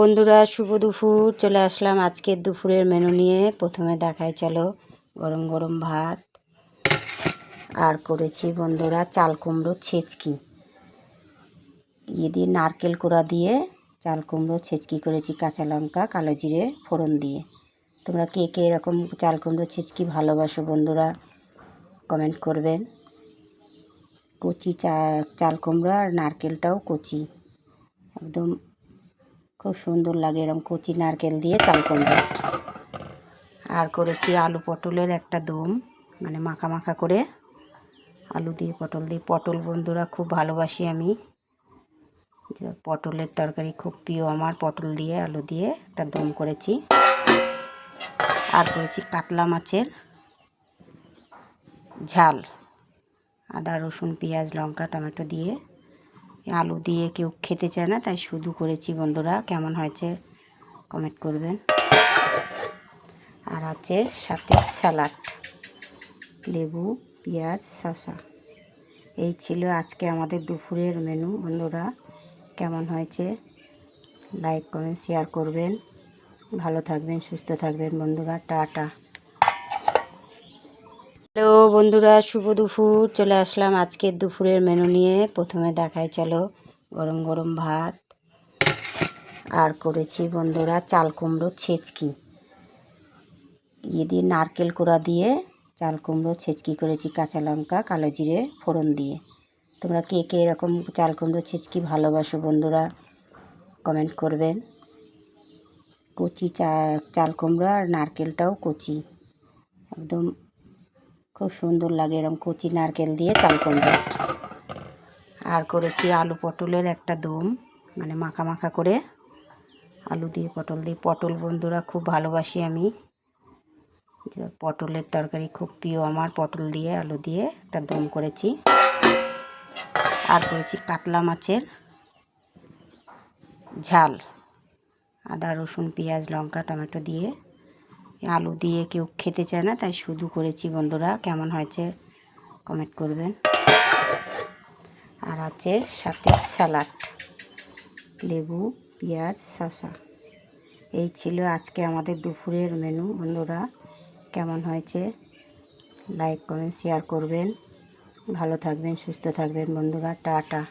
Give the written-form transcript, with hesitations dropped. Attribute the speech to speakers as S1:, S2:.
S1: বন্ধুরা, শুভ দুপুর। চলে আসলাম আজকের দুপুরের মেনু নিয়ে। প্রথমে দেখাই চলো, গরম গরম ভাত আর করেছি বন্ধুরা চাল কুমড়ো ছেচকি দিয়ে নারকেল কোড়া দিয়ে চাল কুমড়ো ছেচকি করেছি, কাঁচা লঙ্কা কালো জিরে ফোড়ন দিয়ে। তোমরা কে কে এরকম চাল কুমড়ো ছেচকি ভালোবাসো বন্ধুরা, কমেন্ট করবেন। কচি চাল কুমড়ো আর নারকেলটাও কচি, একদম খুব সুন্দর লাগে এরকম কচি নারকেল দিয়ে চাল কুমড়ো। আর করেছি আলু পটলের একটা দম, মানে মাখা মাখা করে আলু দিয়ে পটল বন্ধুরা খুব ভালোবাসি আমি। পটলের তরকারি খুব প্রিয় আমার, পটল দিয়ে আলু দিয়ে একটা দম করেছি। আর করেছি কাতলা মাছের ঝাল, আদা রসুন পেঁয়াজ লঙ্কা টমেটো দিয়ে। আলু দিয়ে কেউ খেতে চায় না, তাই শুধু করেছি বন্ধুরা। কেমন হয়েছে কমেন্ট করবেন। আর আছে সাথে স্যালাড, লেবু পেঁয়াজ শসা। এই ছিল আজকে আমাদের দুপুরের মেনু বন্ধুরা। কেমন হয়েছে লাইক কমেন্ট শেয়ার করবেন। ভালো থাকবেন, সুস্থ থাকবেন বন্ধুরা। টাটা। হ্যালো বন্ধুরা, শুভ দুপুর। চলে আসলাম আজকের দুপুরের মেনু নিয়ে। প্রথমে দেখাই চলো, গরম গরম ভাত আর করেছি বন্ধুরা চাল কুমড়ো ছেচকি দিয়ে নারকেল কোড়া দিয়ে চাল কুমড়ো ছেচকি করেছি, কাঁচা লঙ্কা কালো জিরে ফোড়ন দিয়ে। তোমরা কে কে এরকম চাল কুমড়ো ছেচকি ভালোবাসো বন্ধুরা, কমেন্ট করবেন। কচি চাল কুমড়ো আর নারকেলটাও কচি, একদম খুব সুন্দর লাগে এরকম কচি নারকেল দিয়ে চাল কুমড়ো। আর করেছি আলু পটলের একটা দম, মানে মাখা মাখা করে আলু দিয়ে পটল বন্ধুরা খুব ভালোবাসি আমি। পটলের তরকারি খুব প্রিয় আমার, পটল দিয়ে আলু দিয়ে একটা দম করেছি। আর করেছি কাতলা মাছের ঝাল, আদা রসুন পেঁয়াজ লঙ্কা টমেটো দিয়ে। আলু দিয়ে কেউ খেতে চায় না, তাই শুধু করেছি বন্ধুরা। কেমন হয়েছে কমেন্ট করবেন। আর আছে সাথে স্যালাড, লেবু পেঁয়াজ শসা। এই ছিল আজকে আমাদের দুপুরের মেনু বন্ধুরা। কেমন হয়েছে লাইক কমেন্ট শেয়ার করবেন। ভালো থাকবেন, সুস্থ থাকবেন বন্ধুরা। টাটা।